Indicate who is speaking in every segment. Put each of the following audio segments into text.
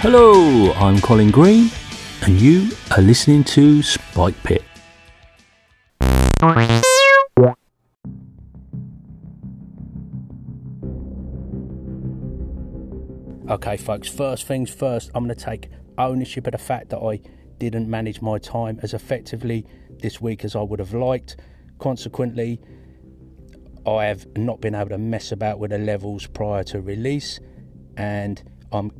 Speaker 1: Hello, I'm Colin Green, and you are listening to Spike Pit. Okay, folks, first things first, I'm going to take ownership of the fact that I didn't manage my time as effectively this week as I would have liked. Consequently, I have not been able to mess about with the levels prior to release, and I'm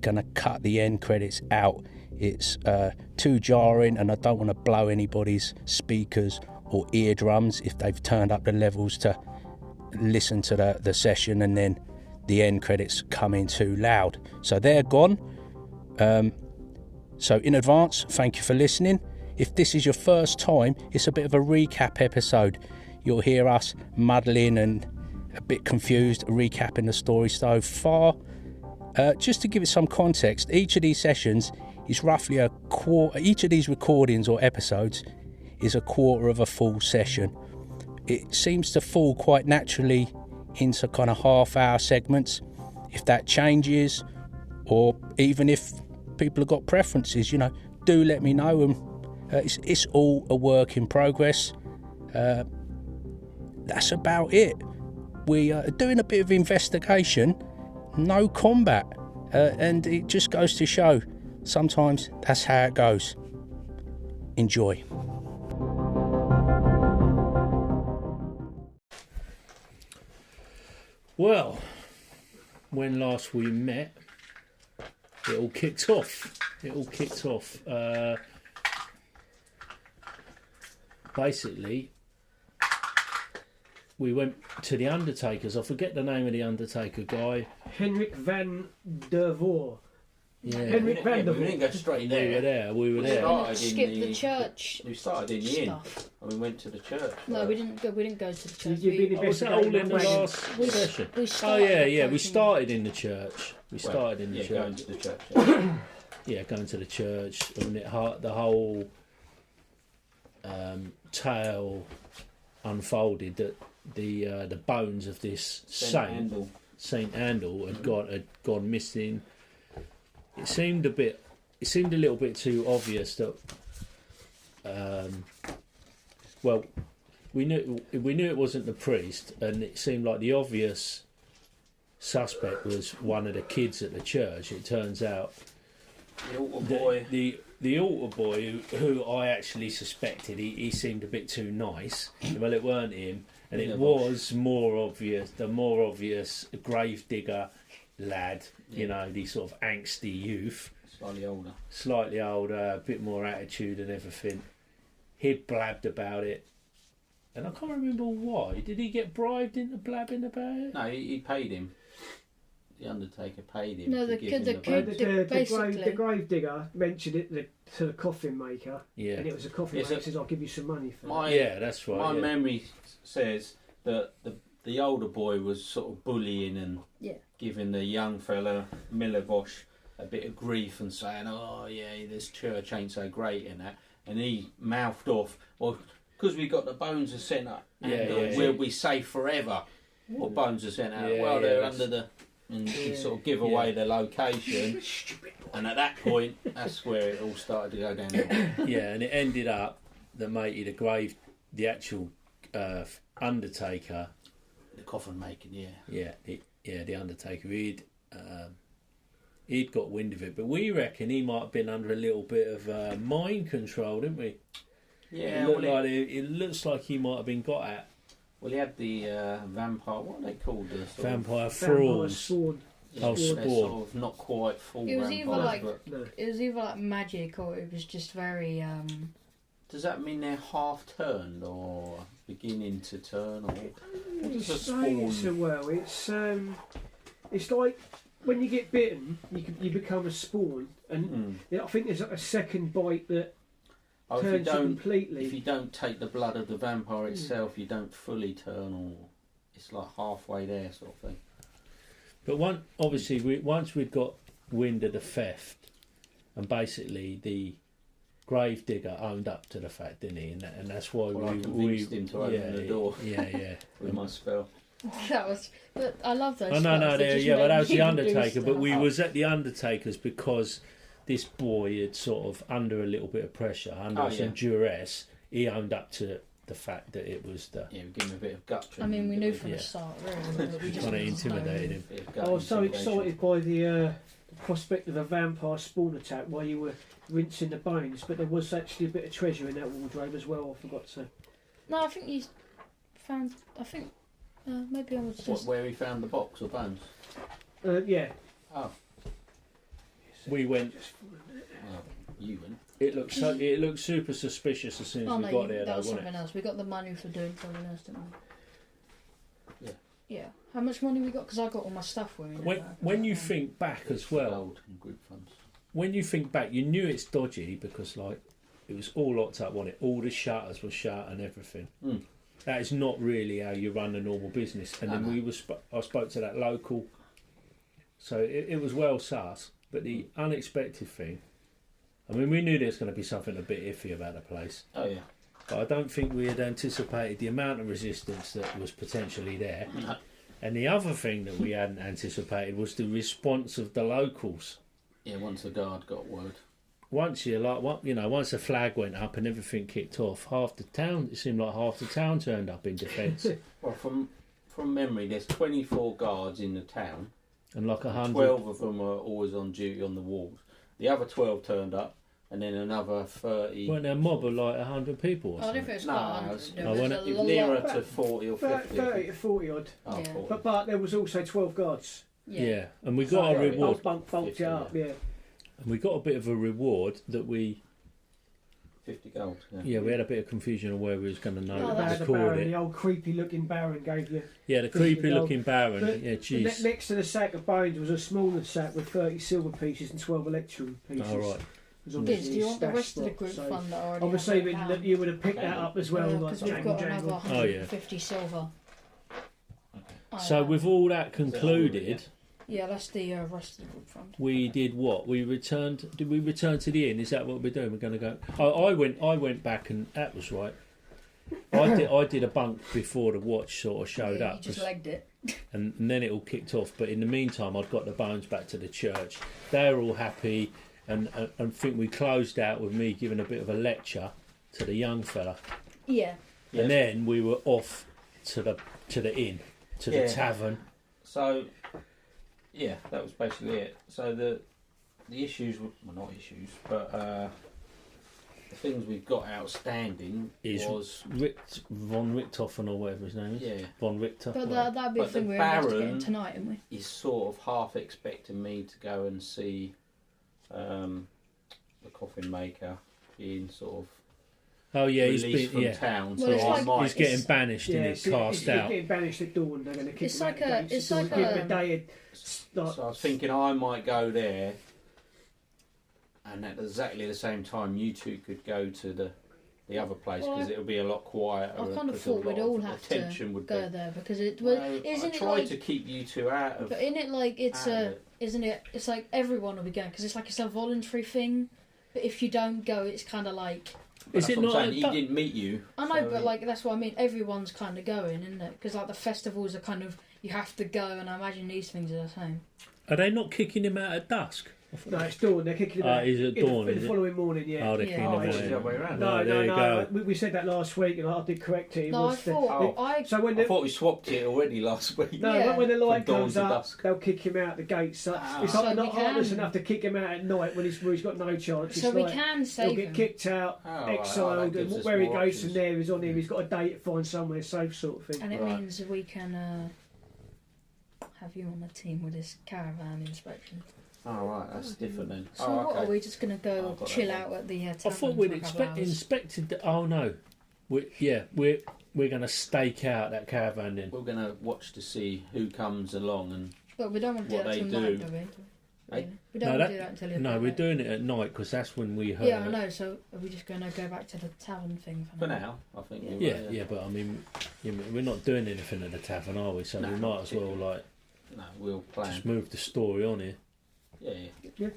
Speaker 1: going to cut the end credits out. It's too jarring, and I don't want to blow anybody's speakers or eardrums if they've turned up the levels to listen to the session and then the end credits come in too loud. So they're gone. So in advance, thank you for listening. If this is your first time, it's a bit of a recap episode. You'll hear us muddling and a bit confused, recapping the story so far. Just to give it some context, each of these sessions is roughly a quarter. Each of these recordings or episodes is a quarter of a full session. It seems to fall quite naturally into kind of half-hour segments. If that changes, or even if people have got preferences, do let me know. And it's all a work in progress. That's about it. We are doing a bit of investigation, no combat, and it just goes to show sometimes that's how it goes. Enjoy. Well, when last we met, it all kicked off. Basically, we went to the Undertakers. I forget the name of the Undertaker guy.
Speaker 2: Henrik van der Voort.
Speaker 1: Yeah.
Speaker 2: Henrik van der
Speaker 3: We didn't go straight there.
Speaker 1: We were there.
Speaker 4: We skipped the church.
Speaker 3: We started in the inn and we went to the church.
Speaker 4: No, we didn't go to the church.
Speaker 2: You've been
Speaker 1: Was that all in the last session?
Speaker 4: We
Speaker 1: We started in the church. Going to the church. Going to the church. And the whole tale unfolded that the bones of this Saint Andal had gone missing. It seemed a little bit too obvious that. We knew it wasn't the priest, and it seemed like the obvious suspect was one of the kids at the church. It turns out
Speaker 3: the altar boy.
Speaker 1: The altar boy who I actually suspected, he seemed a bit too nice. Well, it weren't him, and it was the more obvious grave digger lad. The sort of angsty youth. Slightly older, a bit more attitude and everything. He'd blabbed about it, and I can't remember why. Did he get bribed into blabbing about it?
Speaker 3: No, he paid him. The Undertaker paid him.
Speaker 4: No, the
Speaker 2: grave digger mentioned it to the coffin maker.
Speaker 1: Yeah.
Speaker 2: And it was a coffin maker says, "I'll give you some money for that."
Speaker 1: Yeah, that's right.
Speaker 3: My memory says that the older boy was sort of bullying and giving the young fella Milivosh a bit of grief and saying, "Oh yeah, this church ain't so great," and that. And he mouthed off, "Well, because we got the bones are sent up, we'll be safe forever." What bones are sent out? They're under the... And he sort of give away the location. And at that point, that's where it all started to go down.
Speaker 1: Yeah, and it ended up that matey, the actual Undertaker...
Speaker 3: The coffin maker,
Speaker 1: the Undertaker, he'd got wind of it, but we reckon he might have been under a little bit of mind control, didn't we?
Speaker 3: Yeah,
Speaker 1: it looks like he might have been got at.
Speaker 3: Well, he had the vampire. What are they called?
Speaker 1: Vampire thralls.
Speaker 2: Spawn.
Speaker 1: Oh,
Speaker 3: Spawn.
Speaker 1: Spawn.
Speaker 3: Sort of not quite full.
Speaker 4: It was
Speaker 3: vampires,
Speaker 4: either like magic, or it was just very.
Speaker 3: Does that mean they're half turned or beginning to turn, or what does a spawn?
Speaker 2: So well, it's like when you get bitten, you become a spawn, and I think there's like a second bite that turns you completely.
Speaker 3: If you don't take the blood of the vampire itself, you don't fully turn, or it's like halfway there, sort of thing.
Speaker 1: But once we'd got wind of the theft, and basically the gravedigger owned up to the fact, didn't he? And that's why
Speaker 3: I convinced him to open the door.
Speaker 1: Yeah.
Speaker 3: With my spell.
Speaker 4: That was. But I love those.
Speaker 5: Oh, no,
Speaker 4: spots. They just
Speaker 5: but
Speaker 4: make
Speaker 5: that was the
Speaker 4: people do
Speaker 5: Undertaker. But
Speaker 4: stuff.
Speaker 5: we was at the Undertaker's because this boy had sort of, under a little bit of pressure, under some duress, he owned up to the fact that it was the...
Speaker 3: Yeah, we give him a bit of gut.
Speaker 4: I mean, we knew from the start, really. But we just
Speaker 5: kind of intimidated him.
Speaker 2: I was so excited by the prospect of a vampire spawn attack while you were rinsing the bones, but there was actually a bit of treasure in that wardrobe as well. I forgot to.
Speaker 4: No, I think you found. I think maybe I was just.
Speaker 3: Where he found the box of bones?
Speaker 2: Yeah.
Speaker 3: Oh.
Speaker 5: We went.
Speaker 3: Well, you went.
Speaker 5: It looked super suspicious as soon as we got there.
Speaker 4: That was
Speaker 5: wasn't
Speaker 4: something else. We got the money for doing something else, didn't we?
Speaker 3: Yeah.
Speaker 4: Yeah. How much money we got? Because I got all my stuff with me.
Speaker 5: When you think back as well,
Speaker 3: Gold and group funds.
Speaker 5: when you think back, you knew it's dodgy because it was all locked up on it. All the shutters were shut and everything.
Speaker 3: Mm.
Speaker 5: That is not really how you run a normal business. And then I spoke to that local, so it was well sus. But the unexpected thing, I mean, we knew there was going to be something a bit iffy about the place.
Speaker 3: Oh yeah.
Speaker 5: But I don't think we had anticipated the amount of resistance that was potentially there.
Speaker 3: No.
Speaker 5: And the other thing that we hadn't anticipated was the response of the locals.
Speaker 3: Yeah, once the guard got word.
Speaker 5: Once once the flag went up and everything kicked off, it seemed like half the town turned up in defence.
Speaker 3: Well, from memory, there's 24 guards in the town.
Speaker 5: And like 100.
Speaker 3: 12 of them were always on duty on the walls. The other 12 turned up, and then another 30.
Speaker 5: Weren't there a mob of like 100 people or
Speaker 4: I don't
Speaker 5: something?
Speaker 4: think it was quite 100.
Speaker 3: No,
Speaker 4: There was
Speaker 3: it
Speaker 4: a
Speaker 3: was nearer
Speaker 4: lot.
Speaker 3: to 40 or 50.
Speaker 2: 30 to 40 odd.
Speaker 3: Oh,
Speaker 4: Yeah.
Speaker 3: 40.
Speaker 2: But there was also 12 guards.
Speaker 5: Yeah, and we got a
Speaker 3: Sorry.
Speaker 5: reward.
Speaker 2: Bumped it
Speaker 3: 50,
Speaker 2: up, yeah.
Speaker 5: And we got a bit of a reward that we
Speaker 3: 50 gold.
Speaker 5: we had a bit of confusion on where we was going to know
Speaker 4: Oh, that's
Speaker 2: The
Speaker 5: record
Speaker 2: Baron,
Speaker 5: it.
Speaker 2: the old creepy looking Baron gave you.
Speaker 5: Yeah, the
Speaker 2: 50
Speaker 5: creepy
Speaker 2: gold.
Speaker 5: looking Baron.
Speaker 2: But
Speaker 5: Yeah, jeez.
Speaker 2: Next to the sack of bones was a smaller sack with 30 silver pieces and 12 electrum pieces.
Speaker 5: All right.
Speaker 2: It was
Speaker 4: Liz,
Speaker 2: obviously
Speaker 4: do you want the
Speaker 2: stash
Speaker 4: rest of the
Speaker 2: spot,
Speaker 4: group
Speaker 2: so
Speaker 4: fund that already?
Speaker 2: I'm assuming that you would have picked that up as well, like
Speaker 4: because we've
Speaker 2: jangle
Speaker 4: got another
Speaker 2: jangle.
Speaker 4: 150 silver.
Speaker 5: So with all that concluded,
Speaker 4: yeah, that's the rest of the group fund.
Speaker 5: we did what? We returned. Did we return to the inn? Is that what we're doing? We're going to go. I went back, and that was right. I did a bunk before the watch sort of showed
Speaker 4: Yeah,
Speaker 5: up,
Speaker 4: you just legged it.
Speaker 5: and then it all kicked off. But in the meantime, I'd got the bones back to the church. They're all happy, and think we closed out with me giving a bit of a lecture to the young fella,
Speaker 4: Yeah.
Speaker 5: and then we were off to the inn, to the tavern.
Speaker 3: So, yeah, that was basically it. So the issues, well, not issues, but the things we've got outstanding was
Speaker 5: Von Richthofen or whatever his name is.
Speaker 3: Yeah.
Speaker 5: Von Richter.
Speaker 4: But that'd be a
Speaker 3: But
Speaker 4: thing
Speaker 3: the
Speaker 4: we're
Speaker 3: Baron
Speaker 4: investigating tonight, aren't we?
Speaker 3: He's sort of half expecting me to go and see the coffin maker being sort of
Speaker 5: Oh yeah, he's
Speaker 3: released
Speaker 5: been
Speaker 3: from town.
Speaker 4: Well,
Speaker 3: So
Speaker 4: it's
Speaker 3: I
Speaker 4: like-
Speaker 3: might.
Speaker 5: he's getting banished and he's cast
Speaker 2: he's
Speaker 5: out.
Speaker 2: getting banished at dawn. They're going to kick
Speaker 4: It's
Speaker 2: him
Speaker 4: like
Speaker 2: out
Speaker 4: a-
Speaker 2: the gates
Speaker 4: it's
Speaker 2: at
Speaker 4: like
Speaker 2: dawn, give him
Speaker 4: a-
Speaker 2: a day.
Speaker 3: So I was thinking I might go there, and at exactly the same time, you two could go to the other place because
Speaker 4: Well,
Speaker 3: it'll be a lot quieter.
Speaker 4: I kind of
Speaker 3: because a
Speaker 4: thought we'd
Speaker 3: lot
Speaker 4: all
Speaker 3: of
Speaker 4: have
Speaker 3: attention
Speaker 4: to
Speaker 3: would
Speaker 4: go
Speaker 3: be.
Speaker 4: there because it
Speaker 3: Well,
Speaker 4: isn't
Speaker 3: I
Speaker 4: it
Speaker 3: tried
Speaker 4: like
Speaker 3: to keep you two out of.
Speaker 4: but in it like it's
Speaker 3: out of
Speaker 4: a
Speaker 3: it.
Speaker 4: isn't it it's like everyone will be going because it's a voluntary thing, but if you don't go it's kind of like
Speaker 5: Is
Speaker 3: That's
Speaker 5: it
Speaker 3: what I'm
Speaker 5: not?
Speaker 3: saying, he didn't meet you.
Speaker 4: I know
Speaker 3: so
Speaker 4: but like that's what I mean everyone's kind of going isn't it because like the festivals are kind of you have to go and I imagine these things are the same.
Speaker 5: Are they not kicking him out at dusk?
Speaker 2: No, it's dawn. They're kicking him out.
Speaker 5: Is it dawn?
Speaker 2: In
Speaker 5: Is
Speaker 2: the
Speaker 5: it?
Speaker 2: following morning, yeah.
Speaker 5: Oh, they're
Speaker 4: Yeah.
Speaker 5: kicking
Speaker 3: Oh,
Speaker 5: him
Speaker 3: it's the other
Speaker 5: out.
Speaker 3: way around.
Speaker 5: No, there you go.
Speaker 2: We said that last week, and I did correct it. It
Speaker 4: No, I
Speaker 2: was the-
Speaker 4: thought
Speaker 2: So when
Speaker 3: I
Speaker 2: the,
Speaker 3: thought we swapped it already last week.
Speaker 2: no,
Speaker 4: Yeah.
Speaker 2: when the light
Speaker 3: From dawn
Speaker 2: comes
Speaker 3: to
Speaker 2: up,
Speaker 3: dusk.
Speaker 2: they'll kick him out the gate. So it's
Speaker 4: So
Speaker 2: like
Speaker 4: we
Speaker 2: not heartless
Speaker 4: can-
Speaker 2: enough to kick him out at night when he's got no chance.
Speaker 4: so
Speaker 2: It's
Speaker 4: we
Speaker 2: like
Speaker 4: can
Speaker 2: he'll
Speaker 4: save
Speaker 2: get
Speaker 4: him.
Speaker 2: kicked out,
Speaker 3: Oh, right.
Speaker 2: exiled,
Speaker 3: that gives
Speaker 2: and
Speaker 3: us
Speaker 2: where he
Speaker 3: more
Speaker 2: goes
Speaker 3: options.
Speaker 2: from there is on him. He's got a day to find somewhere safe, sort of thing.
Speaker 4: And it
Speaker 3: Right.
Speaker 4: means we can have you on the team with this caravan inspection.
Speaker 3: Oh, right, that's different then.
Speaker 4: So
Speaker 3: oh,
Speaker 4: what
Speaker 3: okay.
Speaker 4: are we just going to
Speaker 3: Oh,
Speaker 4: go
Speaker 3: I've got
Speaker 4: chill
Speaker 3: that
Speaker 4: out at the
Speaker 5: I
Speaker 4: tavern
Speaker 5: thought we'd
Speaker 4: for a couple of hours?
Speaker 5: inspected. Oh no, we're going to stake out that caravan then.
Speaker 3: We're going to watch to see who comes along and
Speaker 4: But we don't want to do
Speaker 3: what
Speaker 4: that
Speaker 3: they
Speaker 4: till night,
Speaker 3: do.
Speaker 4: do we?
Speaker 3: Hey?
Speaker 4: We don't
Speaker 5: No,
Speaker 4: want to do that until
Speaker 5: No, we're doing it at night because that's when we heard.
Speaker 4: Yeah, I know. So are we just going to go back to the tavern thing
Speaker 3: for now, I think.
Speaker 4: Yeah.
Speaker 3: we
Speaker 5: Yeah,
Speaker 3: will,
Speaker 5: yeah, but I mean, we're not doing anything at the tavern, are we? So
Speaker 3: No,
Speaker 5: we might as well like
Speaker 3: No, we'll plan.
Speaker 5: just move the story on here.
Speaker 3: Yeah.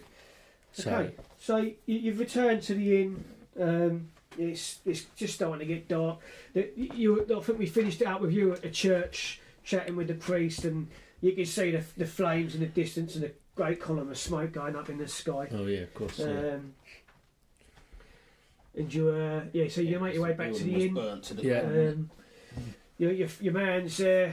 Speaker 5: So
Speaker 2: Okay, so you've returned to the inn. It's just starting to get dark. I think we finished it out with you at the church chatting with the priest, and you can see the flames in the distance and a great column of smoke going up in the sky.
Speaker 5: Oh yeah, of course.
Speaker 2: And you, so you make your way back to the inn.
Speaker 3: Burnt to the
Speaker 2: Your man's he's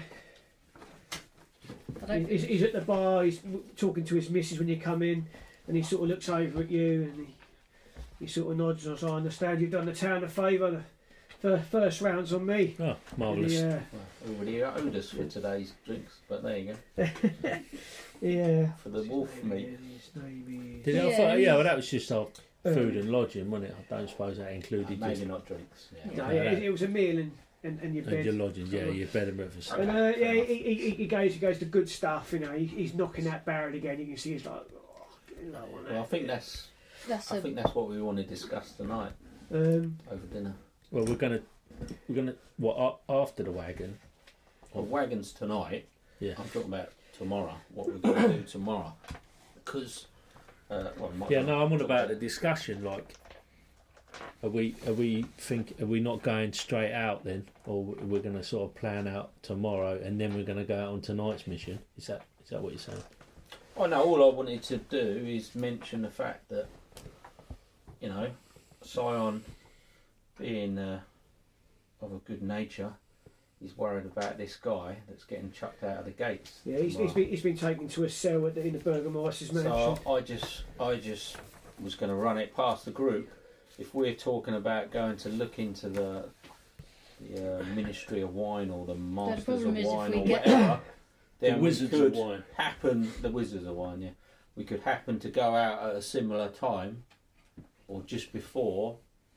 Speaker 2: at the bar. He's talking to his missus when you come in, and he sort of looks over at you, and he sort of nods. As I understand, you've done the town a favour. The first round's on me.
Speaker 5: Oh, marvellous.
Speaker 3: Already owed us for today's drinks, but there you go.
Speaker 2: Yeah.
Speaker 3: For the wolf meat.
Speaker 5: Did well, that was just our food and lodging, wasn't it? I don't suppose that included.
Speaker 3: Maybe not drinks. Yeah.
Speaker 2: No, it was a meal and your bed.
Speaker 5: And your lodgings, your bed and breakfast.
Speaker 2: And he goes to good stuff. You know, he's knocking that barrel again. You can see he's like,
Speaker 3: well, I think that's what we want to discuss tonight over dinner.
Speaker 5: Well, we're gonna what after the wagon?
Speaker 3: Well, wagons tonight.
Speaker 5: Yeah.
Speaker 3: I'm talking about tomorrow. What we're going to do tomorrow, because. I'm
Speaker 5: on about the discussion. Like, are we not going straight out then, or we're going to sort of plan out tomorrow and then we're going to go out on tonight's mission? Is that what you're saying?
Speaker 3: Oh no! All I wanted to do is mention the fact that, you know, Sion, being of a good nature, he's worried about this guy that's getting chucked out of the gates.
Speaker 2: Yeah, he's been taken to a cell in the Burgermeister's mansion.
Speaker 3: So I just was going to run it past the group. If we're talking about going to look into the Ministry of Wine or the Masters of Wine or whatever, then
Speaker 5: the Wizards of Wine.
Speaker 3: The Wizards of Wine, yeah. We could happen to go out at a similar time or just before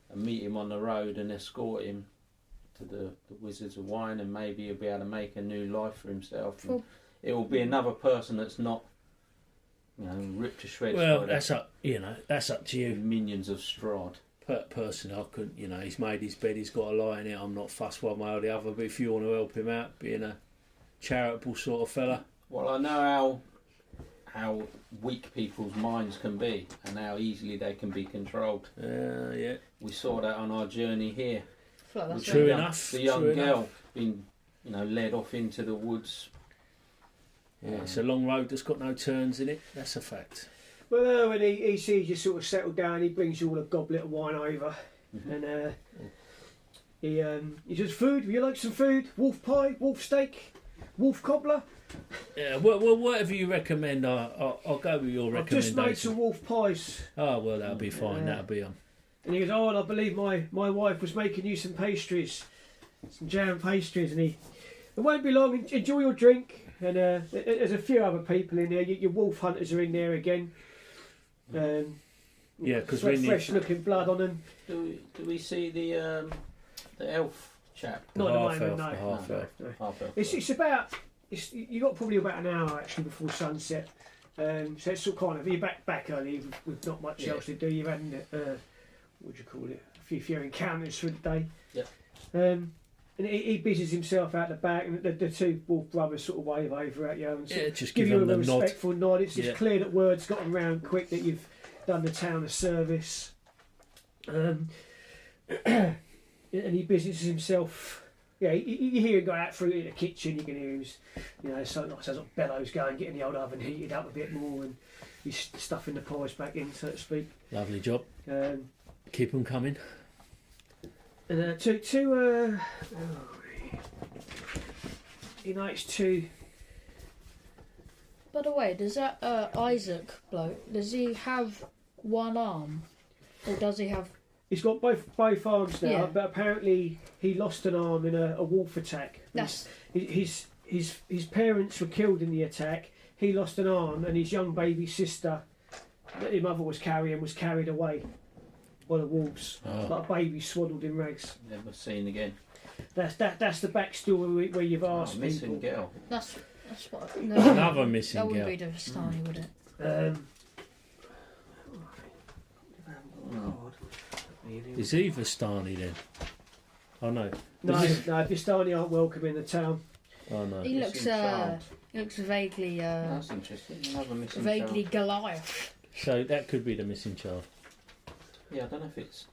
Speaker 3: and meet him on the road and escort him to the Wizards of Wine, and maybe he'll be able to make a new life for himself. It will be another person that's not, ripped to shreds.
Speaker 5: Well, that's up to you.
Speaker 3: Minions of Strahd.
Speaker 5: Personally, I couldn't. He's made his bed. He's got a lie in it. I'm not fussed one way or the other. But if you want to help him out, being a charitable sort of fella.
Speaker 3: Well, I know how weak people's minds can be, and how easily they can be controlled.
Speaker 5: Yeah.
Speaker 3: We saw that on our journey here.
Speaker 5: True enough.
Speaker 3: The young girl being, led off into the woods.
Speaker 5: Yeah, it's a long road that's got no turns in it. That's a fact.
Speaker 2: Well, when he sees you sort of settle down, he brings you all a goblet of wine over, and he says, "Food? Would you like some food? Wolf pie, wolf steak, wolf cobbler?"
Speaker 5: Yeah. Well, whatever you recommend, I'll go with your recommendation.
Speaker 2: I've just made some wolf pies.
Speaker 5: Oh well, that'll be fine. That'll be on.
Speaker 2: And he goes, "Oh, and I believe my wife was making you some pastries, some jam pastries." And it won't be long. Enjoy your drink. And there's a few other people in there. Your wolf hunters are in there again.
Speaker 5: Because
Speaker 2: fresh looking blood on them.
Speaker 3: Do we see the elf chap?
Speaker 2: Not at the moment, no.
Speaker 5: Half elf.
Speaker 2: It's about. You got probably about an hour actually before sunset. So it's sort of kind of you're back early with not much else to do. You've had what do you call it? A few encounters for the day.
Speaker 3: Yeah.
Speaker 2: And he busies himself out the back, and the two wolf brothers sort of wave over at you and sort of
Speaker 5: just
Speaker 2: give you a
Speaker 5: them
Speaker 2: respectful nod. It's clear that word's gotten round quick that you've done the town a service. And he busies himself. Yeah, you hear him go out through the kitchen. You can hear him, sort of bellows going, getting the old oven heated up a bit more, and he's stuffing the pies back in, so to speak.
Speaker 5: Lovely job. Keep them coming.
Speaker 2: And it's two.
Speaker 4: By the way, does that Isaac bloke, does he have one arm, or does he have?
Speaker 2: He's got both arms now, but apparently he lost an arm in a wolf attack. His parents were killed in the attack. He lost an arm, and his young baby sister that his mother was carrying was carried away by the wolves, like a baby swaddled in rags.
Speaker 3: Never seen again.
Speaker 2: That's the backstory where you've asked
Speaker 3: missing
Speaker 2: people.
Speaker 3: girl.
Speaker 4: That's what. No,
Speaker 5: another missing girl.
Speaker 4: That wouldn't be the Vistani, would it?
Speaker 5: Is he Vistani then? Oh no.
Speaker 2: No, Vistani aren't welcome in the town.
Speaker 5: Oh no.
Speaker 4: He looks vaguely.
Speaker 3: That's interesting. Another missing
Speaker 4: vaguely
Speaker 3: child.
Speaker 4: Goliath.
Speaker 5: So that could be the missing child.
Speaker 3: Yeah, I don't know if it's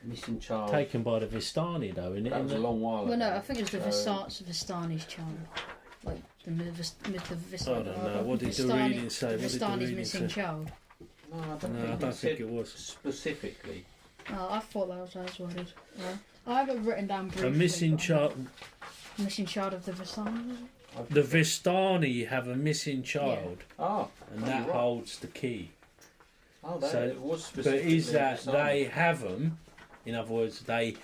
Speaker 3: missing child.
Speaker 5: Taken by the Vistani though, isn't it?
Speaker 3: That was a long while ago.
Speaker 4: Well, no, I think it's the Vistani's child. like the myth of
Speaker 5: I don't know. What did the reading say? What did the
Speaker 4: Vistani's
Speaker 5: reading
Speaker 4: missing
Speaker 5: say?
Speaker 4: child.
Speaker 3: No, I
Speaker 5: don't think it was
Speaker 3: specifically.
Speaker 4: Oh, I thought that was worded. Yeah. I have it written down briefly.
Speaker 5: A missing child.
Speaker 4: Missing child of the Vistani.
Speaker 5: The Vistani have a missing child, and that holds the key.
Speaker 3: Oh, that
Speaker 5: So,
Speaker 3: it was
Speaker 5: but
Speaker 3: specifically.
Speaker 5: is that
Speaker 3: Vistani.
Speaker 5: they have them? In other words, they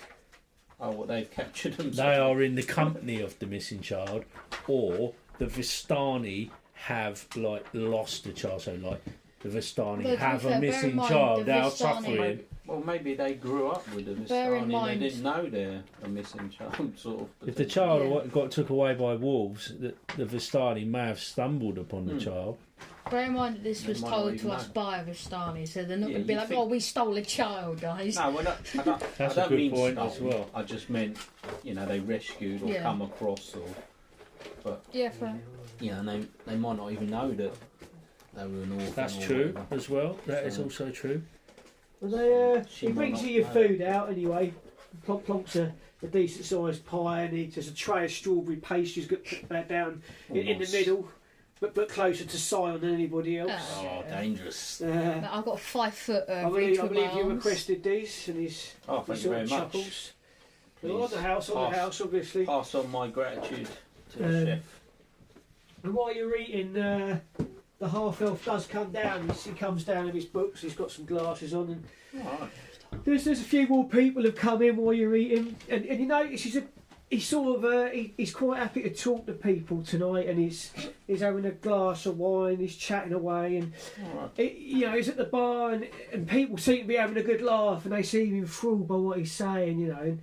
Speaker 3: they've captured them.
Speaker 5: they are in the company of the missing child, or the Vistani have like lost the child. So like the Vistani
Speaker 4: But to
Speaker 5: have
Speaker 4: be
Speaker 5: a
Speaker 4: fair, bear
Speaker 5: missing
Speaker 4: in mind,
Speaker 5: child.
Speaker 4: the
Speaker 5: They are
Speaker 4: Vistani-
Speaker 5: suffering.
Speaker 3: Well, maybe they grew up with the
Speaker 4: Bear in
Speaker 3: Vistani.
Speaker 4: mind-
Speaker 3: They didn't know they're a missing child, sort of.
Speaker 5: If the child
Speaker 4: Yeah.
Speaker 5: got took away by wolves, the Vistani may have stumbled upon the child.
Speaker 4: Bear in mind that this
Speaker 3: They
Speaker 4: was
Speaker 3: might not
Speaker 4: told
Speaker 3: even
Speaker 4: to us
Speaker 3: know.
Speaker 4: by a Vistani, so they're not
Speaker 3: Yeah,
Speaker 4: going to be
Speaker 3: you
Speaker 4: like,
Speaker 3: think-
Speaker 4: "Oh, we stole a child, guys."
Speaker 3: No, well, I don't
Speaker 5: That's
Speaker 3: I
Speaker 5: a
Speaker 3: don't
Speaker 5: good
Speaker 3: mean
Speaker 5: point
Speaker 3: stole.
Speaker 5: as well.
Speaker 3: I just meant, they rescued or
Speaker 4: Yeah.
Speaker 3: come across, or
Speaker 4: Yeah, fair.
Speaker 3: they might not even know that they were an orphan.
Speaker 5: That's
Speaker 3: or
Speaker 5: true
Speaker 3: whatever.
Speaker 5: as well. That is
Speaker 3: So-
Speaker 5: also true.
Speaker 2: Well, they,
Speaker 3: She
Speaker 2: he
Speaker 3: might
Speaker 2: brings
Speaker 3: not
Speaker 2: you your
Speaker 3: know.
Speaker 2: food out anyway. Plonks a decent sized pie, and there's a tray of strawberry pastries. Got put that down in the
Speaker 3: Nice.
Speaker 2: middle, but closer to Sion than anybody else.
Speaker 3: Oh, dangerous.
Speaker 4: I've got a 5 foot
Speaker 2: I
Speaker 4: reach
Speaker 2: believe
Speaker 4: with my
Speaker 2: you
Speaker 4: arms.
Speaker 2: requested these, and he's
Speaker 3: Oh,
Speaker 2: he
Speaker 3: thank you
Speaker 2: sort
Speaker 3: very
Speaker 2: of
Speaker 3: much.
Speaker 2: chuckles.
Speaker 3: Please
Speaker 2: On the house, obviously.
Speaker 3: Pass on my gratitude to the chef.
Speaker 2: And while you're eating, the half elf does come down. He comes down with his books. He's got some glasses on, and
Speaker 3: Alright.
Speaker 2: there's a few more people have come in while you're eating, and you notice he's quite happy to talk to people tonight, and he's having a glass of wine, he's chatting away, and
Speaker 3: Alright.
Speaker 2: he's at the bar, and people seem to be having a good laugh, and they seem enthralled by what he's saying, and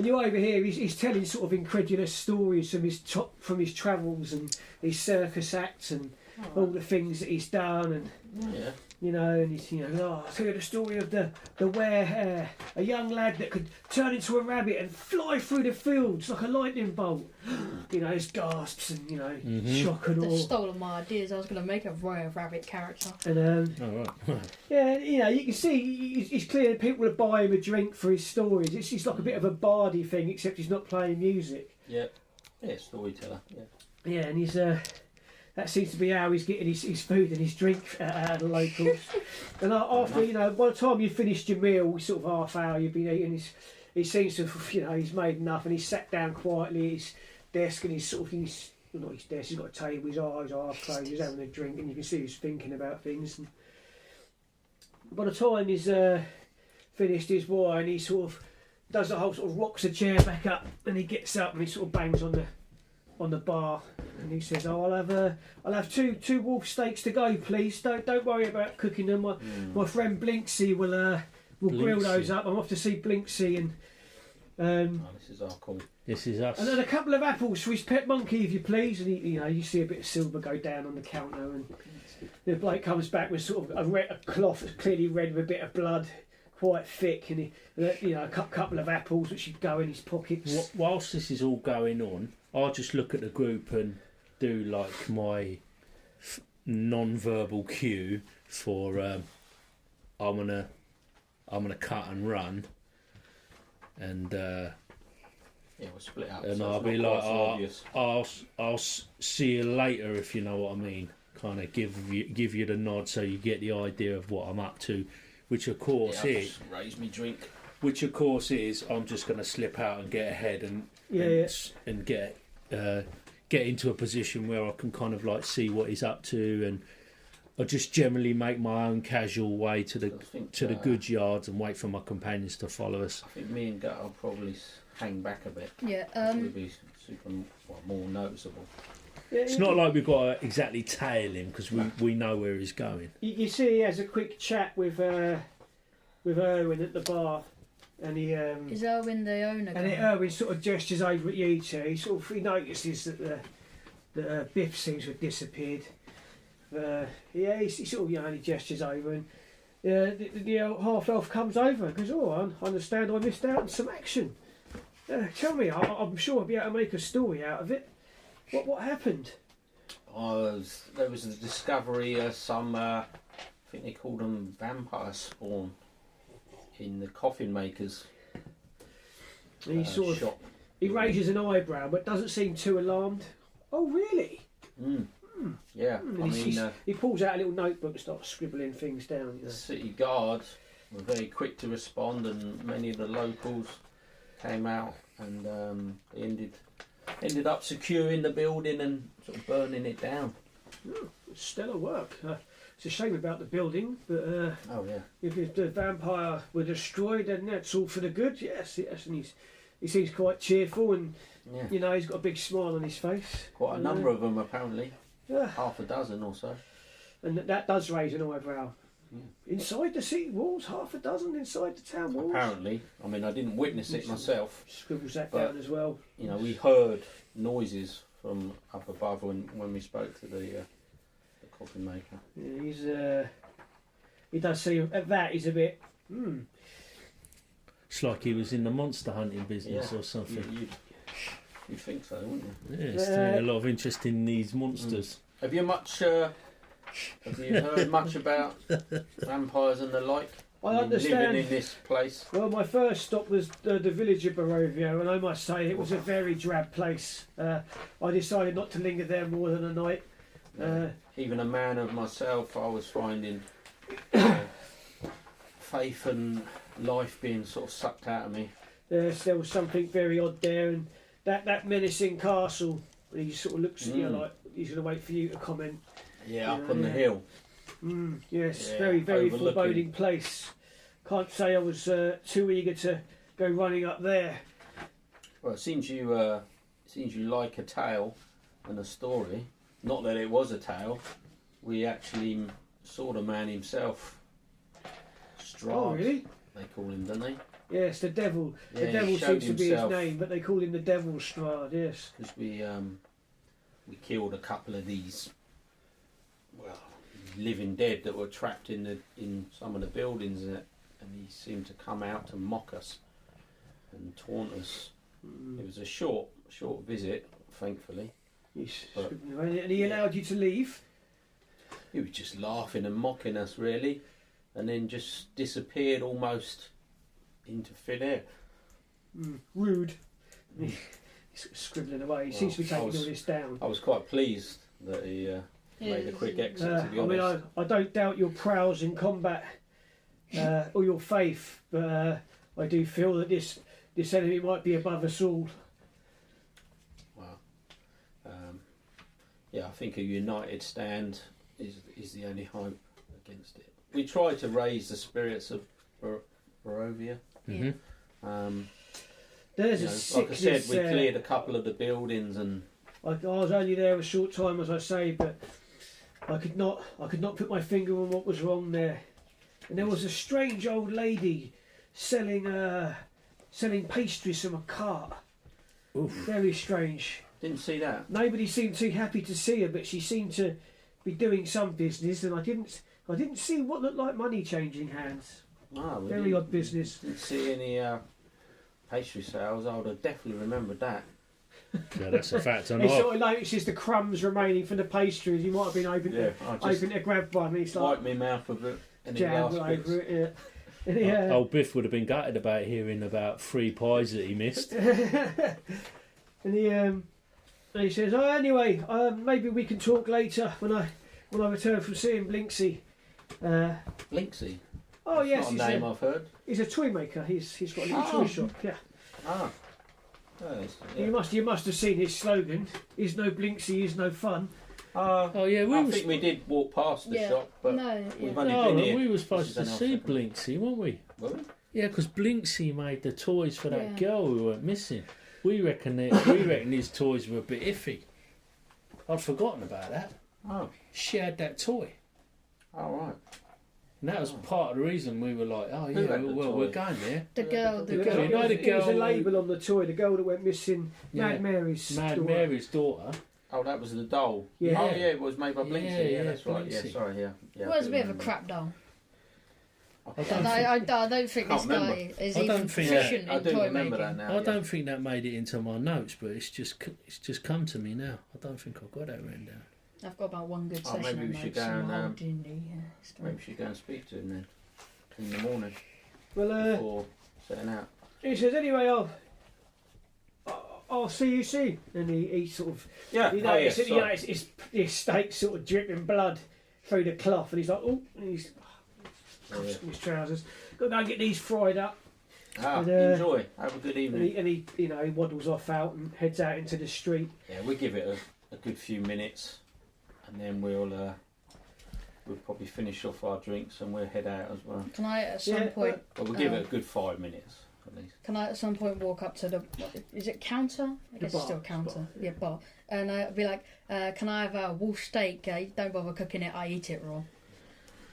Speaker 2: you over here, he's telling sort of incredulous stories from his travels and his circus acts and all the things that he's done, and
Speaker 3: Yeah.
Speaker 2: and he's I'll tell you the story of the were-hare, a young lad that could turn into a rabbit and fly through the fields like a lightning bolt. His gasps and shock and
Speaker 4: They've
Speaker 2: awe.
Speaker 4: stolen my ideas. I was going to make a royal rabbit character.
Speaker 2: And
Speaker 5: All right.
Speaker 2: you can see he's clear that people are buying him a drink for his stories. It's like a bit of a bardy thing, except he's not playing music.
Speaker 3: Yeah. Yeah, storyteller. Yeah.
Speaker 2: Yeah, and he's that seems to be how he's getting his food and his drink out of the locals. And after, by the time you finished your meal, sort of half hour you've been eating, he seems to have, he's made enough, and he's sat down quietly at his desk, and he's not his desk, he's got a table, his eyes are half closed, he's having a drink, and you can see he's thinking about things. And by the time he's finished his wine, he sort of does the whole sort of rocks the chair back up, and he gets up and he sort of bangs on the bar, and he says, "Oh, I'll have two wolf steaks to go, please. Don't worry about cooking them. My friend Blinksy will grill those up. I'm off to see Blinksy, and
Speaker 3: This is our call.
Speaker 5: This is us.
Speaker 2: and then a couple of apples for his pet monkey, if you please." And you see a bit of silver go down on the counter, and the bloke comes back with sort of a cloth that's clearly red with a bit of blood, quite thick, and a couple of apples which should go in his pockets.
Speaker 5: Whilst this is all going on, I'll just look at the group and do like my non-verbal cue for I'm gonna cut and run, and
Speaker 3: Yeah, we'll split up.
Speaker 5: and
Speaker 3: so
Speaker 5: I'll
Speaker 3: it's
Speaker 5: be
Speaker 3: not
Speaker 5: like,
Speaker 3: quite so obvious.
Speaker 5: I'll see you later, if you know what I mean. Kind of give you the nod so you get the idea of what I'm up to, which of course
Speaker 3: Yeah, I'll
Speaker 5: is
Speaker 3: just raise me drink.
Speaker 5: I'm just going to slip out and get ahead and get into a position where I can kind of like see what he's up to, and I just generally make my own casual way to the goods yards and wait for my companions to follow us.
Speaker 3: I think me and Gut will probably hang back a bit.
Speaker 4: Yeah.
Speaker 3: It would be more noticeable.
Speaker 5: It's not like we've got to exactly tail him because we know where he's going.
Speaker 2: You see, he has a quick chat with Erwin at the bar, and he
Speaker 4: Is Erwin the owner?
Speaker 2: and Erwin sort of gestures over at you two. He notices that Biff seems to have disappeared. He sort of he gestures over, and the half elf comes over and goes, "Oh, I understand I missed out on some action. Tell me, I'm sure I'll be able to make a story out of it. What happened?"
Speaker 3: There was the discovery of some, I think they called them vampire spawn, in the coffin maker's
Speaker 2: And he
Speaker 3: shop.
Speaker 2: he raises an eyebrow, but doesn't seem too alarmed. Oh, really?
Speaker 3: Yeah, I mean,
Speaker 2: he pulls out a little notebook and starts scribbling things down.
Speaker 3: The city guard were very quick to respond, and many of the locals came out, and they ended up securing the building and sort of burning it down.
Speaker 2: Oh, stellar work. It's a shame about the building, but if the vampire were destroyed, then that's all for the good. Yes, and he seems quite cheerful, and you know, he's got a big smile on his face.
Speaker 3: Quite a number of them, apparently.
Speaker 2: Yeah.
Speaker 3: Half a dozen or so.
Speaker 2: And that does raise an eyebrow. Yeah. Inside the city walls, half a dozen inside the town walls.
Speaker 3: Apparently. I mean, I didn't witness it myself.
Speaker 2: Scribbles that down as well.
Speaker 3: You know, we heard noises from up above when we spoke to the coffin maker.
Speaker 2: Yeah, he does seem, at that he's a bit...
Speaker 5: It's like he was in the monster hunting business or something.
Speaker 3: You'd think so, wouldn't you?
Speaker 5: Yeah, he's doing a lot of interest in these monsters.
Speaker 3: Have you heard much about vampires and the like?
Speaker 2: I understand.
Speaker 3: Living in this place.
Speaker 2: Well, my first stop was the village of Barovia, and I must say it was a very drab place. I decided not to linger there more than a night.
Speaker 3: Even a man of myself, I was finding faith and life being sort of sucked out of me.
Speaker 2: There was something very odd there, and that menacing castle. He sort of looks at you like he's going to wait for you to comment.
Speaker 3: Yeah, up on the hill.
Speaker 2: Yes, very foreboding place. Can't say I was too eager to go running up there.
Speaker 3: Well, it seems you like a tale and a story. Not that it was a tale. We actually saw the man himself. Strahd.
Speaker 2: Oh, really?
Speaker 3: They call him, don't they?
Speaker 2: Yes, the devil.
Speaker 3: Yeah,
Speaker 2: the devil seems to be his
Speaker 3: himself.
Speaker 2: name, but they call him the Devil Strahd. Yes.
Speaker 3: Because we killed a couple of these, well, living dead that were trapped in some of the buildings, and he seemed to come out to mock us and taunt us. It was a short visit, thankfully.
Speaker 2: Yes. And he allowed you to leave?
Speaker 3: He was just laughing and mocking us, really, and then just disappeared almost into thin air.
Speaker 2: Rude. He's scribbling away. He seems to be taking all this down.
Speaker 3: I was quite pleased that he made a quick exit, to be honest.
Speaker 2: I mean, I don't doubt your prowess in combat or your faith, but I do feel that this enemy might be above us all.
Speaker 3: Wow. I think a united stand is the only hope against it. We try to raise the spirits of Barovia.
Speaker 2: There's a
Speaker 3: like
Speaker 2: sickness.
Speaker 3: I said, we cleared a couple of the buildings, and
Speaker 2: I was only there a short time, as I say, but I could not put my finger on what was wrong there. And there was a strange old lady selling pastries from a cart.
Speaker 5: Oof.
Speaker 2: Very strange.
Speaker 3: didn't see that.
Speaker 2: Nobody seemed too happy to see her, but she seemed to be doing some business, and I didn't see what looked like money changing hands. Very odd business.
Speaker 3: Didn't see any pastry sales. I would have definitely remembered that.
Speaker 5: Yeah, that's a fact.
Speaker 2: He sort of notices the crumbs remaining from the pastries. You might have been open to grab one. And he's like,
Speaker 3: wipe my mouth with it. And
Speaker 2: jab over it. Yeah.
Speaker 5: Old Biff would have been gutted about hearing about 3 pies that he missed.
Speaker 2: And he says, "Oh, anyway, maybe we can talk later when I return from seeing Blinksy."
Speaker 3: Blinksy.
Speaker 2: Oh yes,
Speaker 3: not a name I've heard.
Speaker 2: He's a toy maker. He's got a little toy shop. Yeah.
Speaker 3: Ah.
Speaker 2: You must have seen his slogan: "Is no Blinksy, is no fun."
Speaker 5: Oh yeah,
Speaker 3: I think we did walk past the shop, but we've only been here.
Speaker 5: We were supposed to see Blinksy, weren't we?
Speaker 3: Were we?
Speaker 5: Yeah, because Blinksy made the toys for that girl we weren't missing. We reckon his toys were a bit iffy. I'd forgotten about that.
Speaker 3: Oh.
Speaker 5: She had that toy.
Speaker 3: Oh, right.
Speaker 5: And that was part of the reason we were like, oh yeah, well, we're going there.
Speaker 4: The girl.
Speaker 2: There was a label on the toy. The girl that went missing, Mad Mary's
Speaker 5: daughter.
Speaker 3: Oh, that was the doll.
Speaker 2: Yeah.
Speaker 3: Oh, yeah, it was made by Blinksy. Yeah, that's right.
Speaker 5: Blinksy.
Speaker 3: Yeah, sorry, yeah.
Speaker 4: Well, it was a bit of a crap doll.
Speaker 5: I
Speaker 4: don't think this guy is even proficient in toy making.
Speaker 3: That now,
Speaker 5: I don't think that made it into my notes, but it's just come to me now. I don't think I've got that written down.
Speaker 4: I've got about one good session.
Speaker 3: Maybe we should go and maybe we should go and speak to him then in the morning.
Speaker 2: Well,
Speaker 3: before setting out.
Speaker 2: He says, "Anyway, I'll I'll see you soon. And he sort of,
Speaker 3: Yeah,
Speaker 2: his steak sort of dripping blood through the cloth, and he's like, oh, and he's in his trousers. Got to go and get these fried up. And,
Speaker 3: enjoy. Have a good evening.
Speaker 2: And he he waddles off out and heads out into the street.
Speaker 3: Yeah, we'll give it a good few minutes, and then we'll probably finish off our drinks and we'll head out as well.
Speaker 4: Can I at some point?
Speaker 3: But we'll give it a good 5 minutes at least.
Speaker 4: Can I at some point walk up to the? Is it counter? I guess it's still counter.
Speaker 2: Bar.
Speaker 4: Yeah, bar. And I'd be like, "Can I have a wolf steak? Don't bother cooking it. I eat it raw."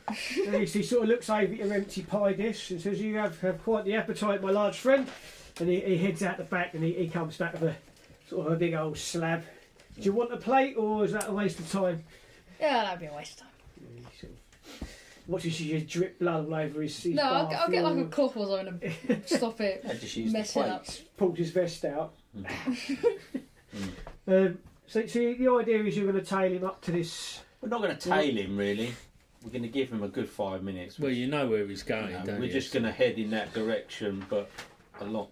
Speaker 2: And he sort of looks over at your empty pie dish and says, "You have quite the appetite, my large friend." And he heads out the back and he comes back with a sort of a big old slab. Do you want a plate or is that a waste of time?
Speaker 4: Yeah, that'd be a waste of time.
Speaker 2: Watches you drip blood all over his
Speaker 4: No, I'll get like a cloth or something and stop it
Speaker 3: just use
Speaker 4: messing up.
Speaker 2: Pulls his vest out. So the idea is you're going to tail him up to this.
Speaker 3: We're not going to tail him really. We're going to give him a good 5 minutes.
Speaker 5: Well, you know where he's going, don't
Speaker 3: we're
Speaker 5: you?
Speaker 3: just going to head in that direction, but a lot,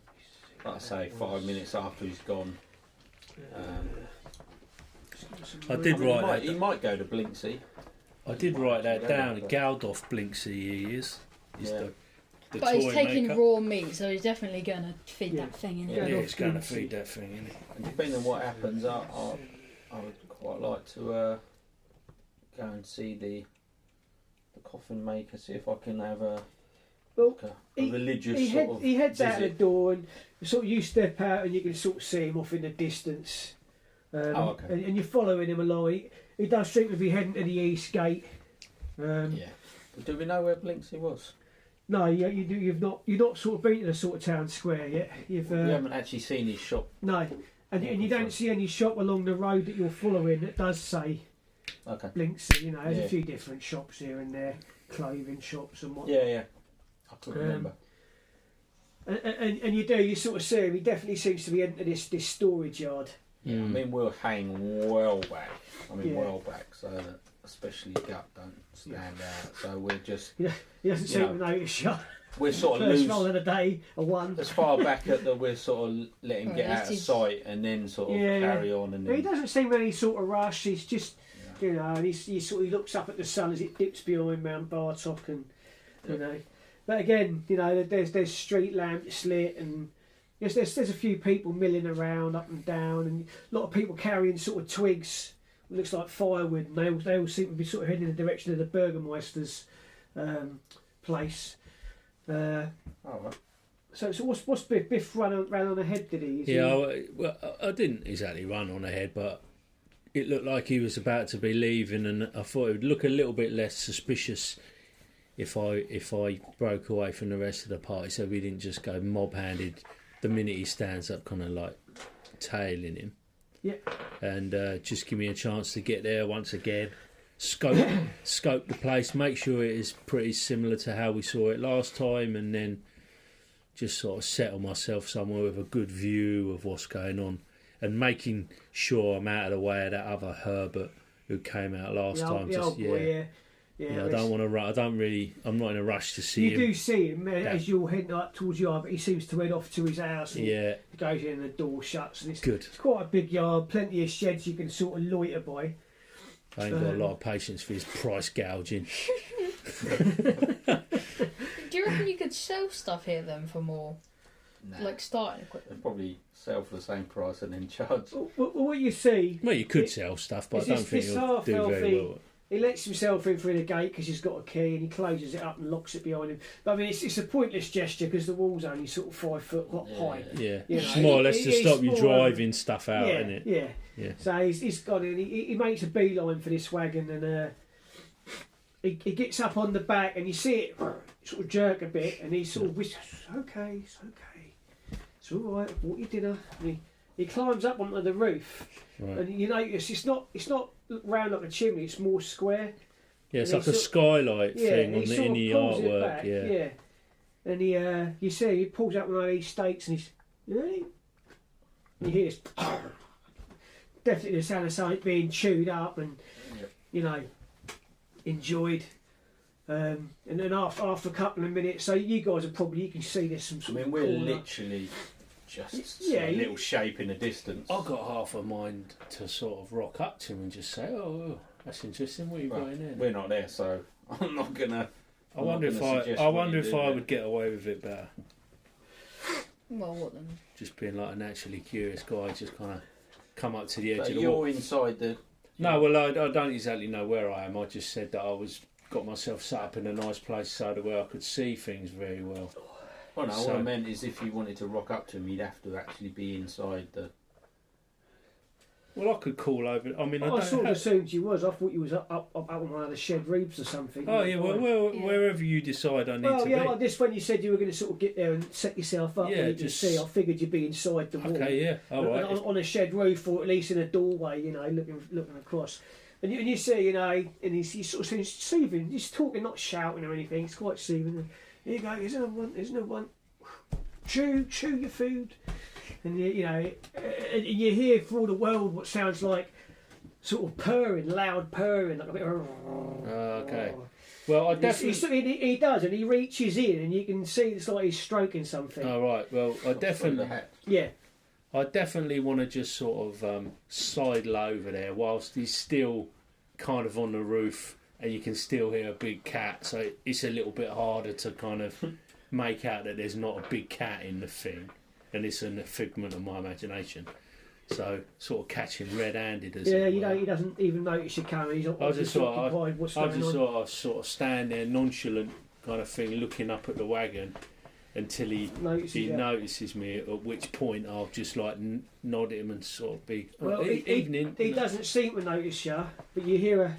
Speaker 3: like I say, 5 minutes after he's gone.
Speaker 5: I did write that.
Speaker 3: He might go to Blinksy.
Speaker 5: I did write that down. Galdolf Blinksy he is. He's the
Speaker 4: but he's
Speaker 5: toy
Speaker 4: taking
Speaker 5: maker.
Speaker 4: raw meat, so he's definitely going to feed that thing, isn't
Speaker 5: Yeah,
Speaker 4: he?
Speaker 5: he's going to feed that thing, isn't he?
Speaker 3: And depending on what happens, I would quite like to go and see the coffin maker, see if I can have a religious
Speaker 2: He heads
Speaker 3: visit.
Speaker 2: out the door and you step out and you can sort of see him off in the distance.
Speaker 3: Okay.
Speaker 2: And you're following him along. He does seem to be heading to the east gate.
Speaker 3: But do we know where Blinksy was?
Speaker 2: No, you've not sort of been to the sort of town square yet.
Speaker 3: We haven't actually seen his shop.
Speaker 2: No, and you don't see any shop along the road that you're following that does say Blinksy. There's a few different shops here and there, clothing shops and whatnot.
Speaker 3: Yeah. I couldn't remember.
Speaker 2: And you sort of see him. He definitely seems to be into this storage yard.
Speaker 3: Yeah, I mean we'll hang well back. Well back, so that especially gut don't stand out. So we're just.
Speaker 2: He doesn't seem to notice you.
Speaker 3: We're sort of
Speaker 2: first roll of the day, a one.
Speaker 3: As far back at that we're sort of letting him get out of sight and then sort of carry on. And then...
Speaker 2: He doesn't seem any sort of rush. He's just, and he looks up at the sun as it dips behind Mount Bartok, and But again, there's street lamps lit, and there's a few people milling around up and down, and a lot of people carrying sort of twigs. It looks like firewood, and they all seem to be sort of heading in the direction of the Burgermeister's place. So what's Biff ran on ahead? Did he?
Speaker 5: Well, I didn't exactly run on ahead, but it looked like he was about to be leaving, and I thought it would look a little bit less suspicious if I broke away from the rest of the party, so we didn't just go mob-handed the minute he stands up, kind of like tailing him.
Speaker 2: Yeah.
Speaker 5: And just give me a chance to get there once again, scope the place, make sure it is pretty similar to how we saw it last time, and then just sort of settle myself somewhere with a good view of what's going on, and making sure I'm out of the way of that other Herbert who came out last time. I don't want to run. I'm not in a rush to see him.
Speaker 2: You do see him as you're heading up towards the yard, but he seems to head off to his house. And he goes in and the door shuts. And
Speaker 5: Good.
Speaker 2: It's quite a big yard, plenty of sheds you can sort of loiter by.
Speaker 5: I ain't got a lot of patience for his price gouging.
Speaker 4: Do you reckon you could sell stuff here then for more, like starting equipment?
Speaker 3: They'd probably sell for the same price and then charge.
Speaker 2: Well, what you see...
Speaker 5: Well, you could sell stuff, but I don't think you'll do very well.
Speaker 2: He lets himself in through the gate because he's got a key, and he closes it up and locks it behind him. But I mean, it's a pointless gesture because the wall's only sort of 5 foot high.
Speaker 5: Yeah, it's more or less to stop you driving stuff out, isn't it?
Speaker 2: Yeah. So he's gone in. He makes a beeline for this wagon, and he gets up on the back, and you see it sort of jerk a bit, and he sort of whispers, "Okay, it's all right. Bought your dinner." And he climbs up onto the roof, and you notice it's not round like a chimney, it's more square.
Speaker 5: Yeah, it's like a skylight thing on the inner artwork.
Speaker 2: Yeah. And you see, he pulls out one of these stakes, and and you hear this, definitely the sound of something being chewed up and enjoyed. And then after a couple of minutes, so you guys are probably, you can see there's some sort of
Speaker 3: we're literally just a little shape in the distance.
Speaker 5: I got half a mind to sort of rock up to him and just say, "Oh, that's interesting. What are you got in there?"
Speaker 3: We're not there, so I'm not gonna.
Speaker 5: I wonder if I would get away with it better.
Speaker 4: Well, what then?
Speaker 5: Just being like a naturally curious guy, just kind of come up to the edge of the
Speaker 3: you're
Speaker 5: wall.
Speaker 3: Inside the.
Speaker 5: No, well, I don't exactly know where I am. I just said that got myself set up in a nice place so that where I could see things very well.
Speaker 3: Well, no, what I meant is if you wanted to rock up to him, you'd have to actually be inside the.
Speaker 5: Well, I could call over. I mean,
Speaker 2: I sort of assumed you was. I thought you was up on one of the shed roofs or something.
Speaker 5: Oh yeah, wherever you decide I need to be.
Speaker 2: Like this when you said you were going to sort of get there and set yourself up.
Speaker 5: Yeah,
Speaker 2: just see. I figured you'd be inside the wall.
Speaker 5: Okay, yeah, all right.
Speaker 2: On a shed roof or at least in a doorway, looking across. And you see, and he's sort of soothing. He's talking, not shouting or anything. It's quite soothing. And here you go. There's no one. Chew your food. And and you hear for all the world what sounds like sort of purring, loud purring, like a bit.
Speaker 5: Okay. Well, I definitely
Speaker 2: he does, and he reaches in, and you can see it's like he's stroking something.
Speaker 5: Oh right. Well, I definitely want to just sort of sidle over there whilst he's still kind of on the roof, and you can still hear a big cat. So it's a little bit harder to kind of make out that there's not a big cat in the thing. And it's a figment of my imagination. So, sort of catching red-handed as
Speaker 2: he doesn't even notice you coming. He's occupied what's going on.
Speaker 5: I just sort of stand there nonchalant kind of thing, looking up at the wagon until he notices me, at which point I'll just like nod at him and sort of be, evening.
Speaker 2: He doesn't seem to notice you, but you hear